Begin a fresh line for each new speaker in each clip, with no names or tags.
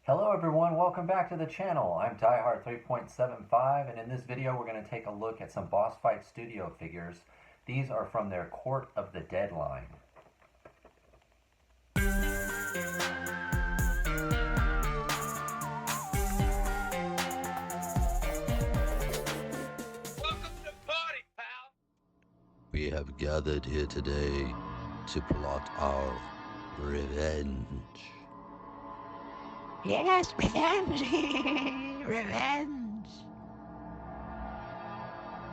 Hello everyone, welcome back to the channel. I'm DieHard 3.75 and in this video we're going to take a look at some Boss Fight Studio figures. These are from their Court of the Dead line.
Welcome to party, pal!
We have gathered here today to plot our revenge.
Yes, revenge! Revenge!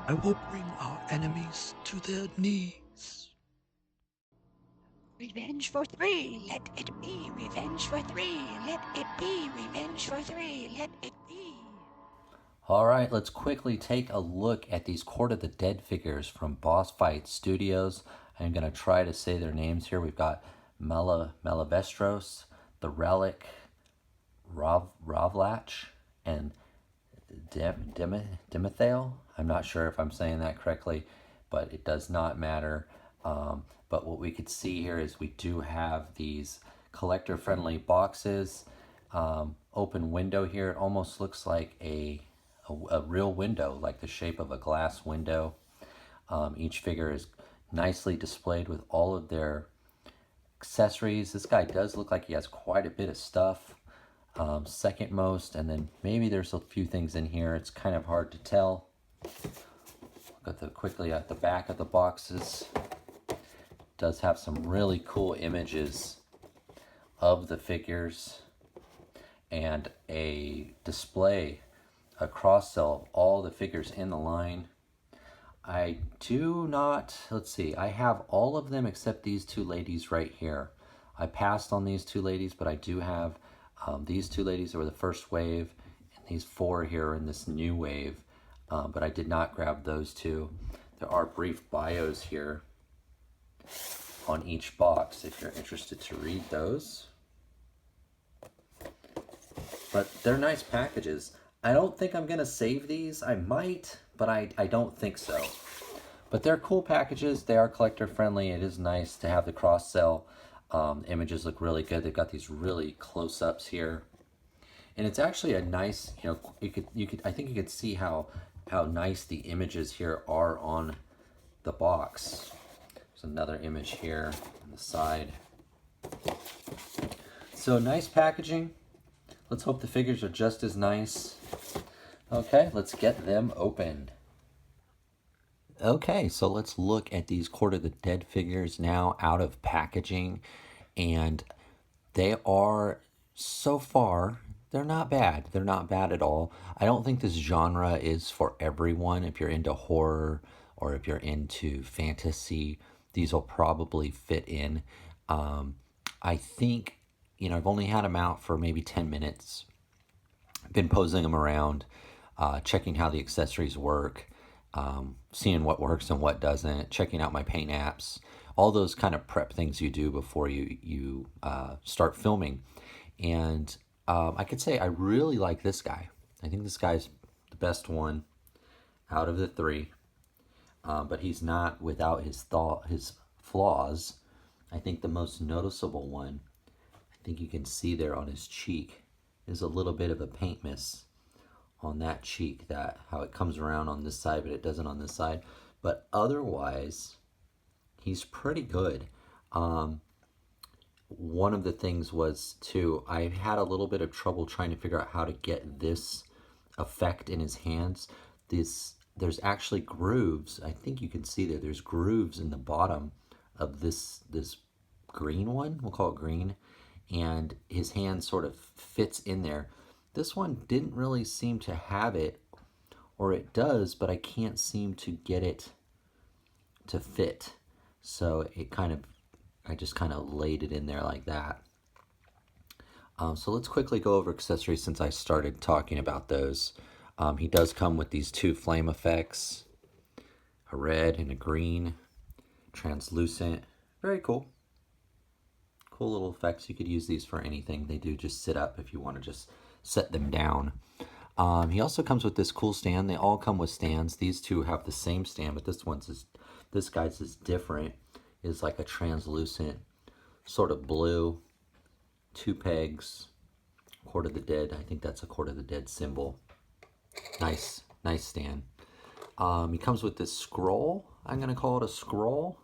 I will bring our enemies to their knees.
Revenge for three, let it be. Revenge for three, let it be. Revenge for three, let it be.
Alright, let's quickly take a look at these Court of the Dead figures from Boss Fight Studios. I'm going to try to say their names here. We've got Malavestros, The Relic, Ravlach, and Demethale. I'm not sure if I'm saying that correctly, but it does not matter. But what we could see here is we do have these collector-friendly boxes. Open window here. It almost looks like a real window, like the shape of a glass window. Each figure is nicely displayed with all of their accessories. This guy does look like he has quite a bit of stuff. Second most, and then maybe there's a few things in here. It's kind of hard to tell. Look quickly at the back of the boxes. Does have some really cool images of the figures and a display, a cross-sell of all the figures in the line. I do not, let's see, I have all of them except these two ladies right here. I passed on these two ladies, but I do have these two ladies that were the first wave, and these four here are in this new wave, but I did not grab those two. There are brief bios here on each box if you're interested to read those. But they're nice packages. I don't think I'm going to save these. I might, but I don't think so. But they're cool packages. They are collector friendly. It is nice to have the cross-sell. Images look really good. They've got these really close-ups here, and it's actually a nice, I think you could see how nice the images here are on the box. There's another image here on the side. So nice packaging. Let's hope the figures are just as nice. Okay, let's get them opened. Okay, so let's look at these Court of the Dead figures now out of packaging, and they are, so far, they're not bad. They're not bad at all. I don't think this genre is for everyone. If you're into horror or if you're into fantasy, these will probably fit in. I think, I've only had them out for maybe 10 minutes. I've been posing them around, checking how the accessories work, seeing what works and what doesn't, checking out my paint apps, all those kind of prep things you do before you start filming. And I could say I really like this guy. I think this guy's the best one out of the three, but he's not without his flaws. I think the most noticeable one, I think you can see there on his cheek, is a little bit of a paint miss on that cheek, that how it comes around on this side but it doesn't on this side. But otherwise he's pretty good. One of the things was too, I had a little bit of trouble trying to figure out how to get this effect in his hands. There's actually grooves. I think you can see there's grooves in the bottom of this green one, we'll call it green, and his hand sort of fits in there. This one didn't really seem to have it, or it does, but I can't seem to get it to fit. So I just kind of laid it in there like that. So let's quickly go over accessories since I started talking about those. He does come with these two flame effects, a red and a green, translucent, very cool. Cool little effects. You could use these for anything. They do just sit up if you want to just set them down. He also comes with this cool stand. They all come with stands. These two have the same stand, but this guy's is different. It's like a translucent sort of blue, 2 pegs, Court of the Dead. I think that's a Court of the Dead symbol. Nice stand. He comes with this scroll. I'm gonna call it a scroll.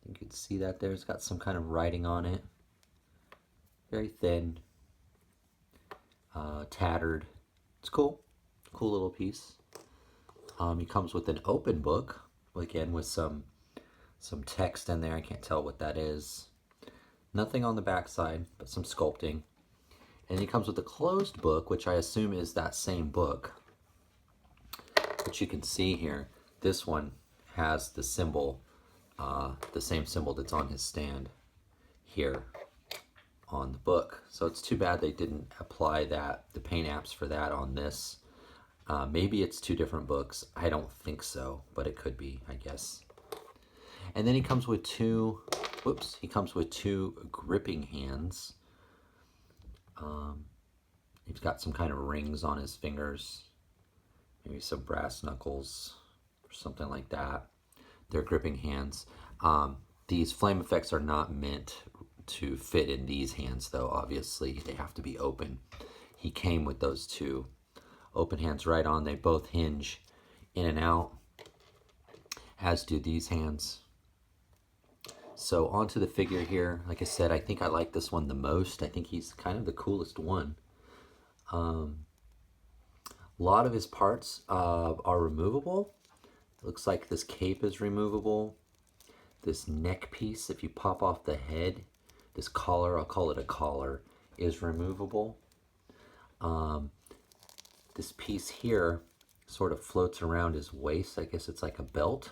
You can see that there. It's got some kind of writing on it. Very thin, tattered. It's cool. Cool little piece. He comes with an open book, again with some text in there. I can't tell what that is. Nothing on the back side, but some sculpting. And he comes with a closed book, which I assume is that same book. But you can see here, this one has the symbol, the same symbol that's on his stand here on the book. So it's too bad they didn't apply that, the paint apps for that on this. Maybe it's two different books. I don't think so, but it could be, I guess. And then he comes with two gripping hands. He's got some kind of rings on his fingers, maybe some brass knuckles or something like that. They're gripping hands. These flame effects are not meant to fit in these hands though, obviously. They have to be open. He came with those two open hands right on. They both hinge in and out, as do these hands. So onto the figure here. Like I said, I think I like this one the most. I think he's kind of the coolest one. A lot of his parts are removable. It looks like this cape is removable. This neck piece, if you pop off the head, this collar, I'll call it a collar, is removable. This piece here sort of floats around his waist. I guess it's like a belt.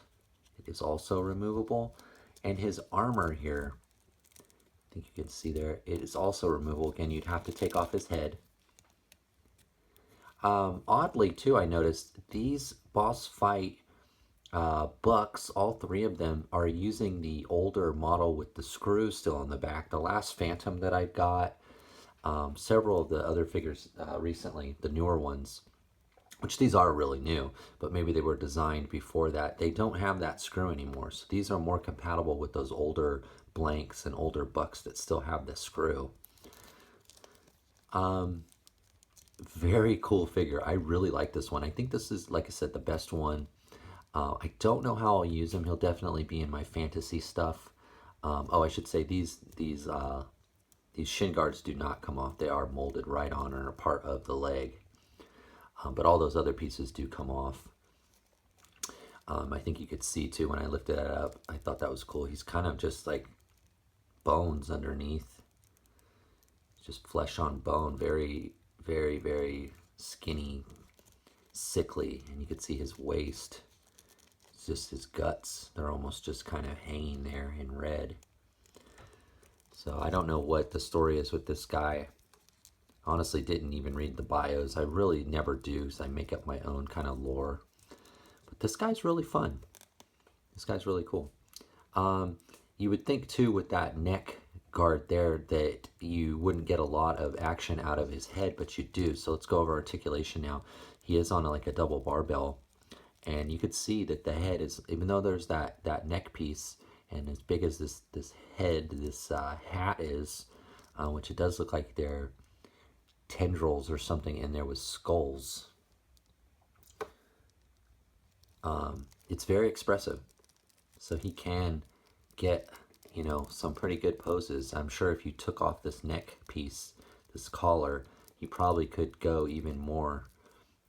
It is also removable. And his armor here, I think you can see there, it is also removable. Again, you'd have to take off his head. Oddly, too, I noticed these boss fight bucks, all three of them, are using the older model with the screw still on the back. The last Phantom that I got, several of the other figures recently, the newer ones, which these are really new, but maybe they were designed before that. They don't have that screw anymore. So these are more compatible with those older blanks and older bucks that still have the screw. Very cool figure. I really like this one. I think this is, like I said, the best one. I don't know how I'll use him. He'll definitely be in my fantasy stuff. Oh, I should say these shin guards do not come off. They are molded right on and are part of the leg. But all those other pieces do come off. I think you could see too when I lifted it up. I thought that was cool. He's kind of just like bones underneath. Just flesh on bone. Very, very, very skinny, sickly. And you could see his waist. It's just his guts. They're almost just kind of hanging there in red. So I don't know what the story is with this guy. Honestly, didn't even read the bios. I really never do, because I make up my own kind of lore. But this guy's really fun. This guy's really cool. You would think too, with that neck guard there, that you wouldn't get a lot of action out of his head, but you do. So let's go over articulation now. He is on like a double barbell, and you could see that the head is, even though there's that neck piece, and as big as this head, this hat is, which it does look like they're tendrils or something in there with skulls. It's very expressive, so he can get, you know, some pretty good poses. I'm sure if you took off this neck piece, this collar, he probably could go even more,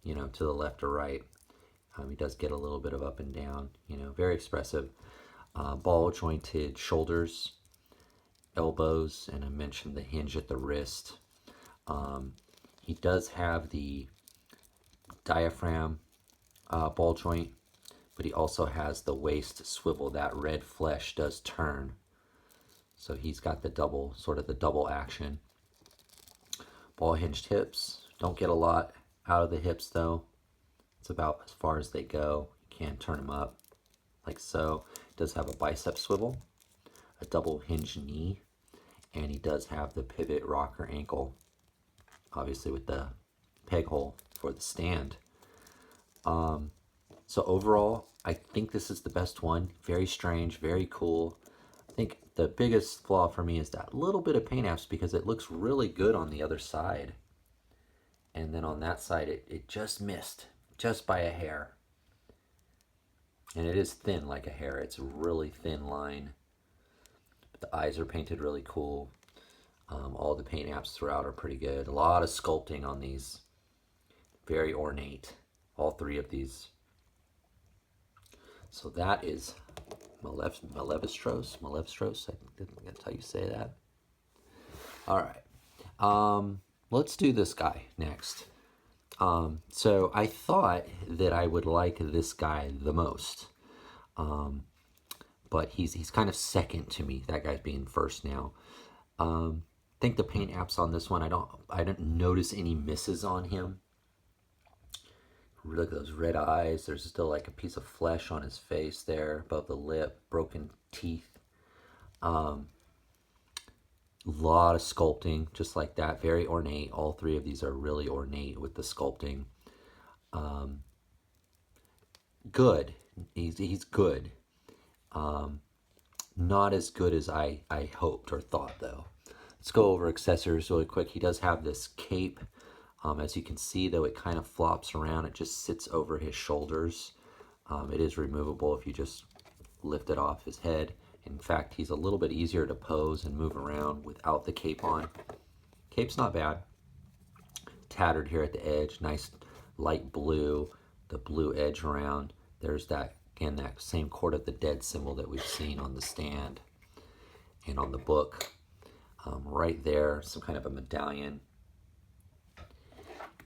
you know, to the left or right. He does get a little bit of up and down, you know, very expressive. Ball jointed shoulders, elbows, and I mentioned the hinge at the wrist. He does have the diaphragm ball joint, but he also has the waist swivel. That red flesh does turn, so he's got the double, sort of the double action. Ball hinged hips. Don't get a lot out of the hips though. It's about as far as they go. You can turn them up like so. Does have a bicep swivel, a double hinge knee, and he does have the pivot rocker ankle, obviously with the peg hole for the stand. So overall, I think this is the best one. Very strange, very cool. I think the biggest flaw for me is that little bit of paint apps, because it looks really good on the other side. And then on that side, it just missed, just by a hair. And it is thin like a hair. It's a really thin line. But the eyes are painted really cool. All the paint apps throughout are pretty good. A lot of sculpting on these. Very ornate. All three of these. So that is Malevistros. I think that's how you say that. All right. Let's do this guy next. So I thought that I would like this guy the most. But he's kind of second to me. That guy's being first now. I think the paint apps on this one, I don't notice any misses on him. Look at those red eyes. There's still like a piece of flesh on his face there above the lip, broken teeth. Lot of sculpting, just like that. Very ornate. All three of these are really ornate with the sculpting. Good. He's good. Not as good as I hoped or thought, though. Let's go over accessories really quick. He does have this cape. As you can see, though, it kind of flops around. It just sits over his shoulders. It is removable if you just lift it off his head. In fact, he's a little bit easier to pose and move around without the cape on. Cape's not bad. Tattered here at the edge. Nice light blue. The blue edge around. There's that, again, that same Court of the Dead symbol that we've seen on the stand and on the book. Right there, some kind of a medallion.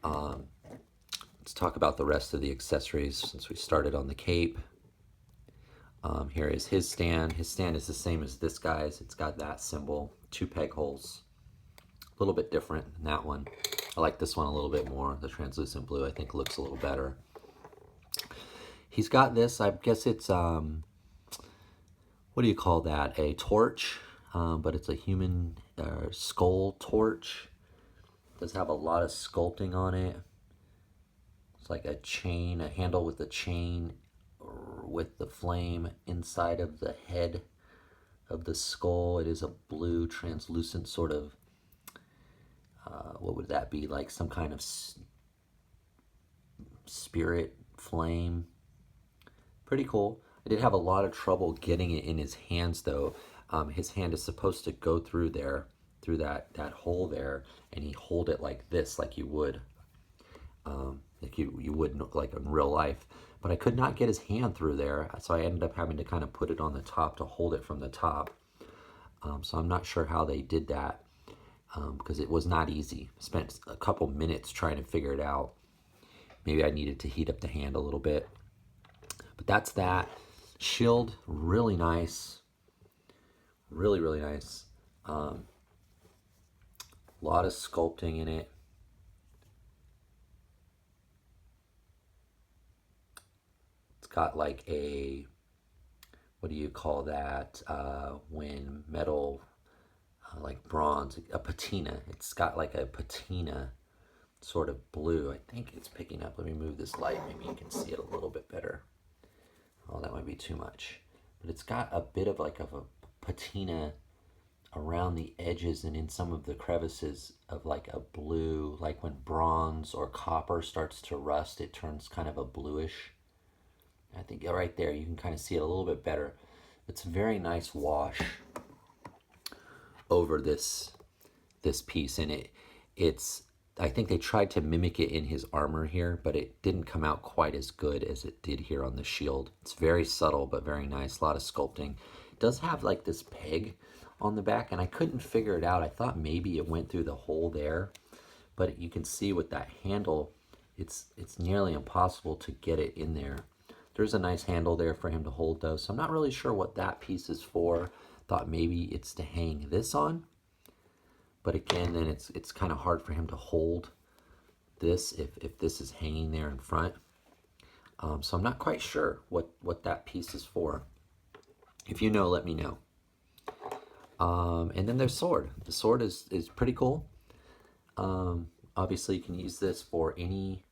Let's talk about the rest of the accessories since we started on the cape. Here is his stand. His stand is the same as this guy's. It's got that symbol, 2 peg holes. A little bit different than that one. I like this one a little bit more. The translucent blue, I think, looks a little better. He's got this, I guess it's, what do you call that? A torch, but it's a human skull torch. It does have a lot of sculpting on it. It's like a chain, a handle with a chain with the flame inside of the head of the skull. It is a blue translucent sort of, what would that be? Like some kind of spirit flame. Pretty cool. I did have a lot of trouble getting it in his hands, though. His hand is supposed to go through there, through that hole there, and he hold it like this, like you would, like you would like in real life. But I could not get his hand through there, so I ended up having to kind of put it on the top to hold it from the top. So I'm not sure how they did that, because it was not easy. Spent a couple minutes trying to figure it out. Maybe I needed to heat up the hand a little bit. But that's that. Shield, really nice. Really, really nice. A lot of sculpting in it. It's got like a, what do you call that? When metal, like bronze, a patina. It's got like a patina sort of blue. I think it's picking up. Let me move this light. Maybe you can see it a little bit better. Oh, that might be too much. But it's got a bit of like of a patina around the edges and in some of the crevices of like a blue, like when bronze or copper starts to rust, it turns kind of a bluish. I think right there you can kind of see it a little bit better. It's a very nice wash over this piece, and it's I think they tried to mimic it in his armor here, but it didn't come out quite as good as it did here on the shield. It's very subtle, but very nice. A lot of sculpting. It does have like this peg on the back, and I couldn't figure it out. I thought maybe it went through the hole there, but you can see with that handle, it's nearly impossible to get it in there. There's a nice handle there for him to hold, though, so I'm not really sure what that piece is for. Thought maybe it's to hang this on. But again, then it's kind of hard for him to hold this if this is hanging there in front. So I'm not quite sure what that piece is for. If you know, let me know. And then there's sword. The sword is pretty cool. Obviously, you can use this for any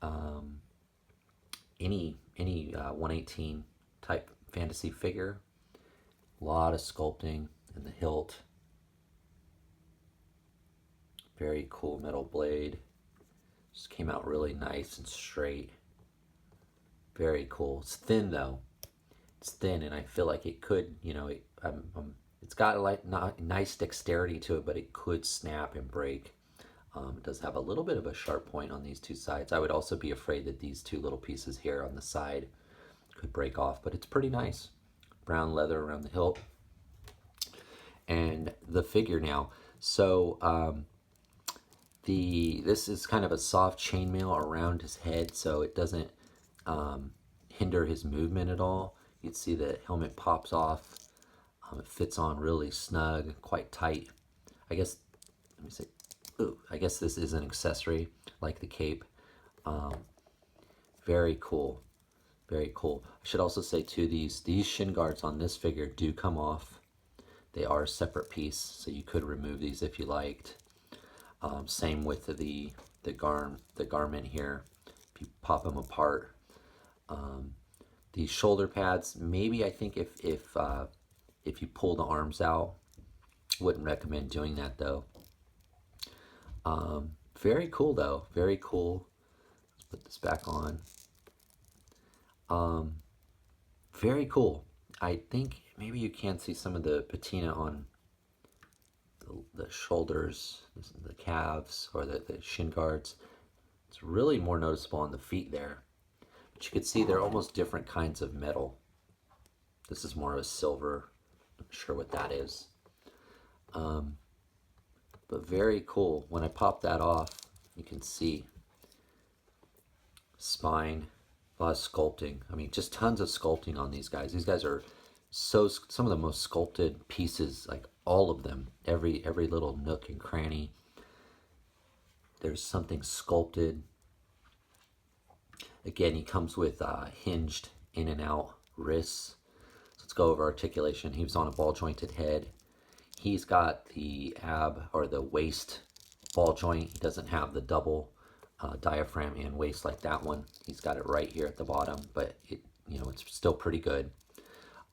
118 type fantasy figure. A lot of sculpting in the hilt. Very cool metal blade. Just came out really nice and straight. Very cool. It's thin though. It's thin, and I feel like it could, you know, it's got like nice dexterity to it, but it could snap and break. It does have a little bit of a sharp point on these two sides. I would also be afraid that these two little pieces here on the side could break off, but it's pretty nice. Brown leather around the hilt. And the figure now. So this is kind of a soft chainmail around his head, so it doesn't hinder his movement at all. You'd see the helmet pops off. It fits on really snug, quite tight. I guess, let me see. Ooh, I guess this is an accessory like the cape. Very cool. Very cool. I should also say too, these shin guards on this figure do come off. They are a separate piece, so you could remove these if you liked. Same with the garment here. If you pop them apart. These shoulder pads, maybe I think if you pull the arms out, wouldn't recommend doing that though. Very cool though, very cool. Let's put this back on. Very cool. I think maybe you can see some of the patina on the shoulders, the calves, or the shin guards. It's really more noticeable on the feet there. But you can see they're almost different kinds of metal. This is more of a silver. I'm not sure what that is. But very cool. When I pop that off, you can see spine, a lot of sculpting. I mean, just tons of sculpting on these guys. These guys are some of the most sculpted pieces, like all of them. Every little nook and cranny, there's something sculpted. Again, he comes with hinged in and out wrists. So let's go over articulation. He was on a ball jointed head. He's got the ab or the waist ball joint. He doesn't have the double diaphragm and waist like that one. He's got it right here at the bottom, but it's still pretty good.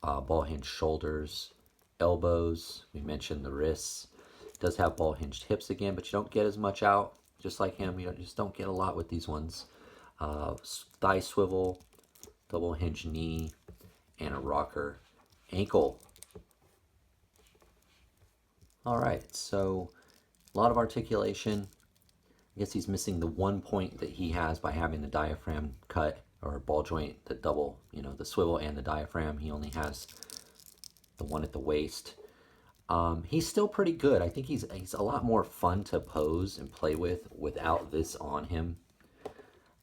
Ball hinged shoulders, elbows. We mentioned the wrists. It does have ball hinged hips again, but you don't get as much out. Just like him, you just don't get a lot with these ones. Thigh swivel, double hinge knee, and a rocker ankle. All right, so a lot of articulation. I guess he's missing the one point that he has by having the diaphragm cut or ball joint, the double, the swivel and the diaphragm. He only has the one at the waist. He's still pretty good. I think he's a lot more fun to pose and play with without this on him.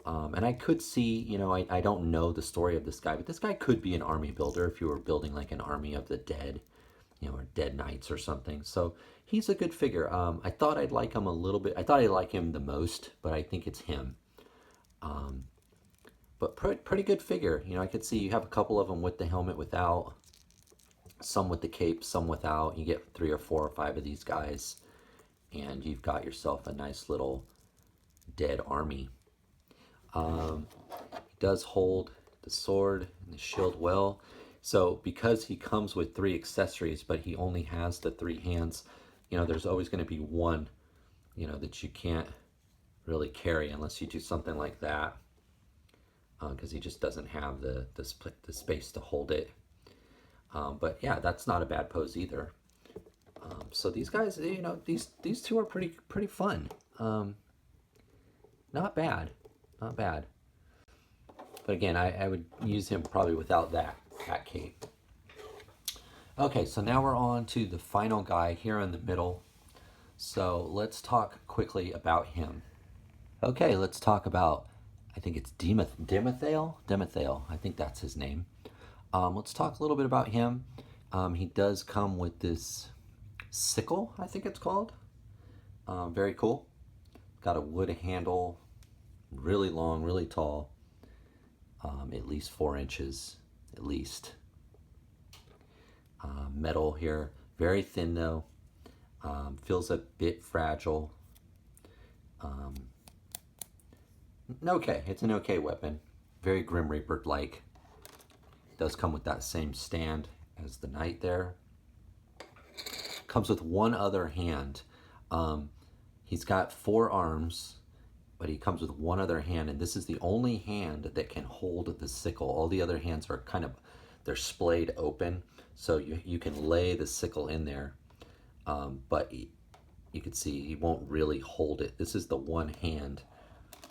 And I could see, I don't know the story of this guy, but this guy could be an army builder if you were building like an army of the dead, or dead knights or something. So he's a good figure. I thought I'd like him a little bit. I thought I'd like him the most, but I think it's him. But pretty good figure. I could see you have a couple of them with the helmet without, some with the cape, some without. You get 3 or 4 or 5 of these guys, and you've got yourself a nice little dead army. He does hold the sword and the shield well. So because he comes with 3 accessories, but he only has the 3 hands, there's always going to be one, that you can't really carry unless you do something like that, because he just doesn't have the space to hold it. But yeah, that's not a bad pose either. So these guys, these two are pretty fun. Not bad. Not bad. But again, I would use him probably without that cape. Okay, so now we're on to the final guy here in the middle. So let's talk quickly about him. Okay, let's talk about, I think it's Demel. I think that's his name. Let's talk a little bit about him. He does come with this sickle, I think it's called. Very cool. Got a wood handle, really long, really tall, at least 4 inches, at least. Metal here, very thin though. Feels a bit fragile. Okay, it's an okay weapon. Very Grim Reaper-like. Does come with that same stand as the knight there. Comes with one other hand. He's got 4 arms, but he comes with one other hand, and this is the only hand that can hold the sickle. All the other hands are kind of, they're splayed open, so you can lay the sickle in there, but you can see he won't really hold it. This is the one hand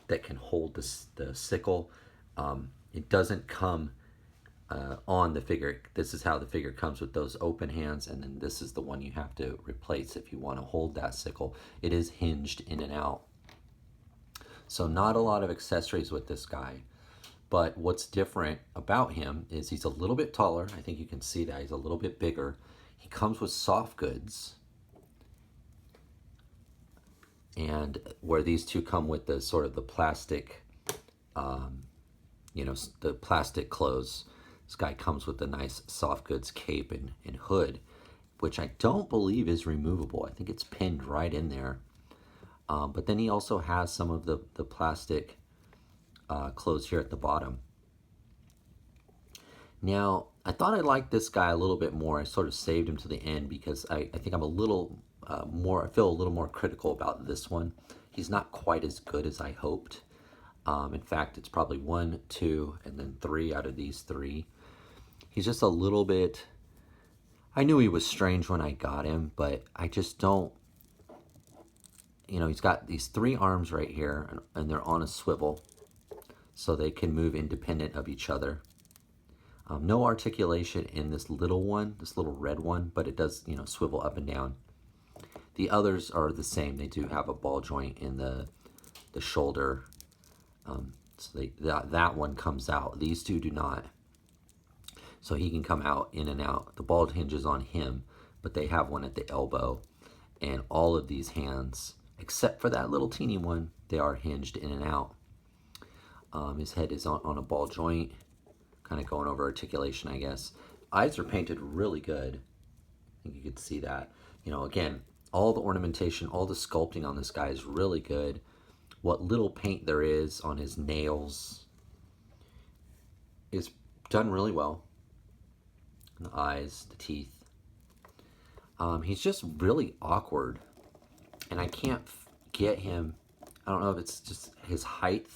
that can hold the sickle. It doesn't come on the figure. This is how the figure comes, with those open hands, and then this is the one you have to replace if you want to hold that sickle. It is hinged in and out. So not a lot of accessories with this guy, but what's different about him is he's a little bit taller. I think you can see that he's a little bit bigger. He comes with soft goods, and where these two come with the sort of the plastic, you know, the plastic clothes. This guy comes with a nice soft goods cape and hood, which I don't believe is removable. I think it's pinned right in there. But then he also has some of the plastic clothes here at the bottom. Now, I thought I liked this guy a little bit more. I sort of saved him to the end because I think I'm a little more, I feel a little more critical about this one. He's not quite as good as I hoped. In fact, it's probably 1, 2, and then 3 out of these 3. He's just a little bit, I knew he was strange when I got him, but I just don't, you know, he's got these 3 arms right here, and they're on a swivel, so they can move independent of each other. No articulation in this little one, this little red one, but it does, you know, swivel up and down. The others are the same. They do have a ball joint in the shoulder, so that one comes out. These two do not. So he can come out, in and out. The ball hinges on him, but they have one at the elbow. And all of these hands, except for that little teeny one, they are hinged in and out. His head is on a ball joint, kind of going over articulation, I guess. Eyes are painted really good. I think you could see that. You know, again, all the ornamentation, all the sculpting on this guy is really good. What little paint there is on his nails is done really well. The eyes, the teeth. He's just really awkward, and I can't get him. I don't know if it's just his height.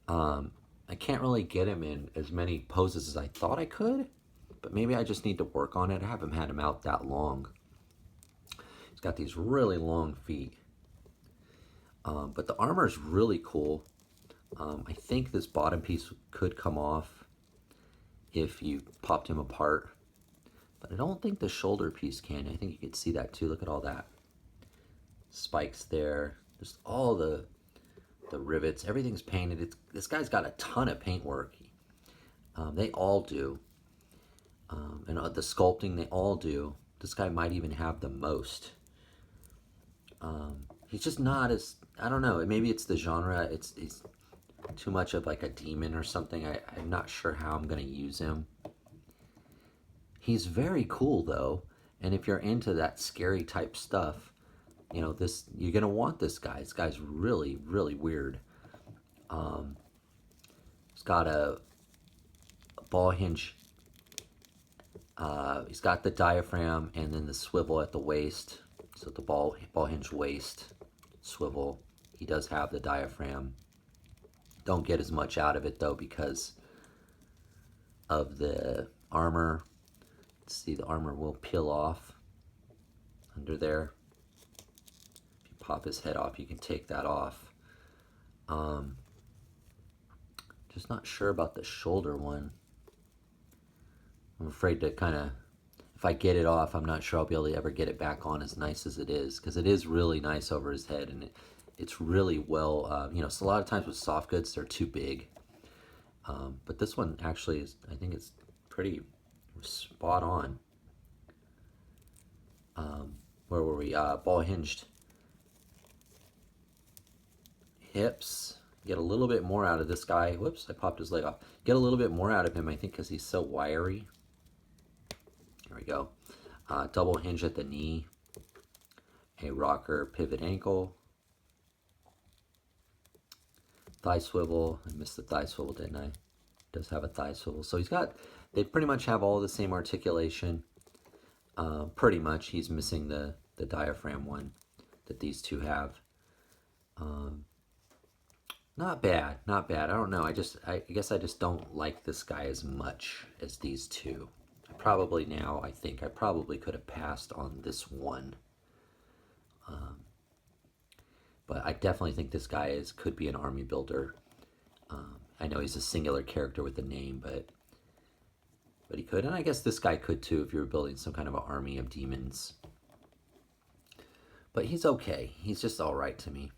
I can't really get him in as many poses as I thought I could, but maybe I just need to work on it. I haven't had him out that long. He's got these really long feet, but the armor is really cool. I think this bottom piece could come off if you popped him apart, but I don't think the shoulder piece can. I think you could see that too. Look at all that spikes there, just all the rivets, everything's painted. This guy's got a ton of paint work. They all do, and the sculpting, they all do. This guy might even have the most. He's just not as, I don't know, maybe it's the genre. He's too much of like a demon or something. I'm not sure how I'm gonna use him. He's very cool though, and if you're into that scary type stuff, you know, this, you're gonna want this guy. This guy's really, really weird. He's got a ball hinge. He's got the diaphragm and then the swivel at the waist. So the ball hinge waist swivel. He does have the diaphragm. Don't get as much out of it though because of the armor. Let's see, the armor will peel off under there. If you pop his head off, you can take that off. Just not sure about the shoulder one. I'm afraid to kind of, if I get it off, I'm not sure I'll be able to ever get it back on as nice as it is, because it is really nice over his head, and it's really well, you know, so a lot of times with soft goods, they're too big. But this one actually is, I think it's pretty spot on. Where were we? Ball hinged hips. Get a little bit more out of this guy. Whoops, I popped his leg off. Get a little bit more out of him, I think, because he's so wiry. Here we go. Double hinge at the knee. A rocker pivot ankle. Thigh swivel. I missed the thigh swivel, didn't I? Does have a thigh swivel. So he's got They pretty much have all the same articulation. Pretty much, he's missing the diaphragm one that these two have. Not bad, not bad. I don't know. I guess I just don't like this guy as much as these two. I think I probably could have passed on this one. But I definitely think this guy could be an army builder. I know he's a singular character with a name, but he could. And I guess this guy could too if you were building some kind of an army of demons. But he's okay. He's just all right to me.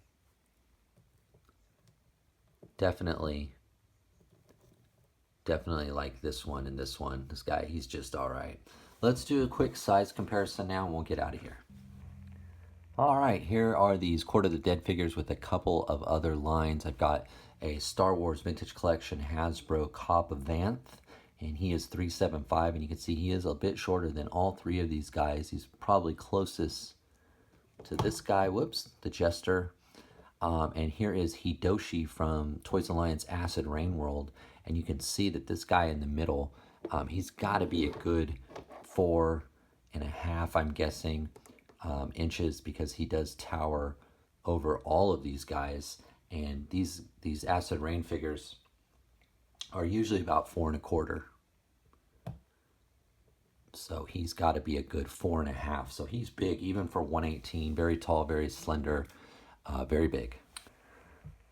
Definitely like this one and this one. This guy, he's just all right. Let's do a quick size comparison now and we'll get out of here. All right, here are these Court of the Dead figures with a couple of other lines. I've got a Star Wars Vintage Collection Hasbro Cobb Vanth, and he is 375, and you can see he is a bit shorter than all three of these guys. He's probably closest to this guy, whoops, the Jester. And here is Hidoshi from Toys and Lions Acid Rain World, and you can see that this guy in the middle, he's got to be a good 4.5, I'm guessing, inches, because he does tower over all of these guys. And these Acid Rain figures are usually about 4.25. So he's got to be a good 4.5. So he's big, even for 118. Very tall, very slender, very big.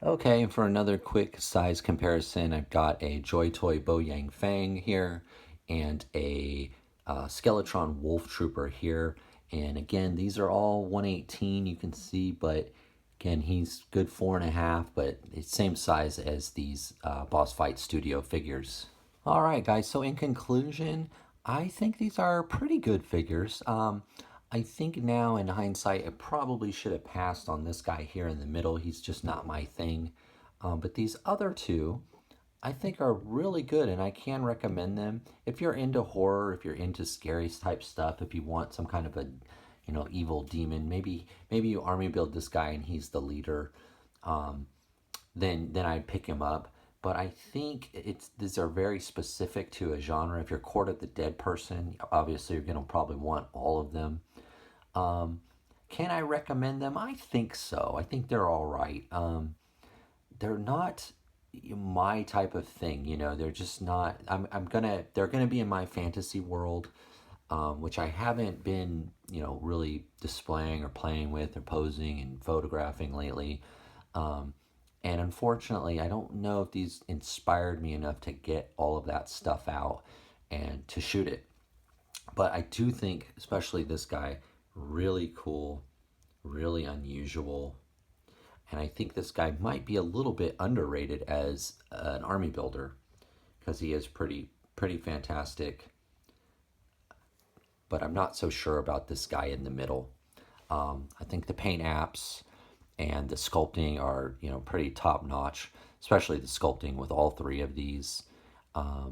Okay, and for another quick size comparison, I've got a Joy Toy Bo Yang Fang here and a Skeletron Wolf Trooper here. And again, these are all 118, you can see, but again, he's good 4.5, but it's same size as these Boss Fight Studio figures. All right, guys, so in conclusion, I think these are pretty good figures. I think now in hindsight, I probably should have passed on this guy here in the middle. He's just not my thing. But these other two, I think are really good, and I can recommend them. If you're into horror, if you're into scary type stuff, if you want some kind of a, evil demon, maybe you army build this guy and he's the leader, then I'd pick him up. But I think these are very specific to a genre. If you're Court of the Dead person, obviously you're going to probably want all of them. Can I recommend them? I think so. I think they're all right. They're not my type of thing, they're just not. They're gonna be in my fantasy world, which I haven't been, really displaying or playing with or posing and photographing lately. And unfortunately, I don't know if these inspired me enough to get all of that stuff out and to shoot it. But I do think, especially this guy, really cool, really unusual. And I think this guy might be a little bit underrated as an army builder because he is pretty fantastic. But I'm not so sure about this guy in the middle. I think the paint apps and the sculpting are, pretty top notch, especially the sculpting with all three of these. I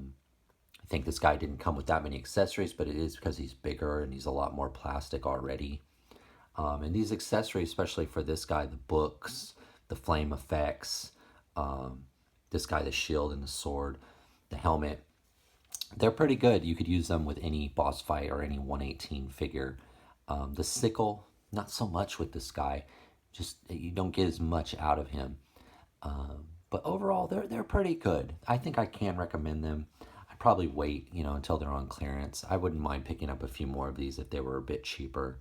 think this guy didn't come with that many accessories, but it is because he's bigger and he's a lot more plastic already. And these accessories, especially for this guy, the books, the flame effects, this guy, the shield and the sword, the helmet, they're pretty good. You could use them with any boss fight or any 118 figure. The sickle, not so much with this guy. Just you don't get as much out of him. But overall, they're pretty good. I think I can recommend them. I'd probably wait, until they're on clearance. I wouldn't mind picking up a few more of these if they were a bit cheaper.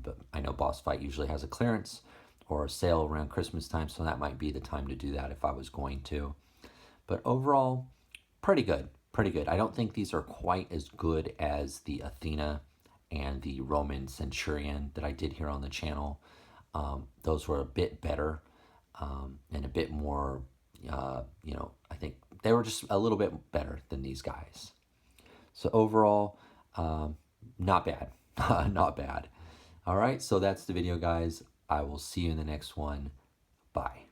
But I know Boss Fight usually has a clearance or a sale around Christmas time, so that might be the time to do that if I was going to. But overall, pretty good. I don't think these are quite as good as the Athena and the Roman Centurion that I did here on the channel. Those were a bit better and a bit more, I think they were just a little bit better than these guys. So overall, not bad. Not bad. All right, so that's the video, guys. I will see you in the next one. Bye.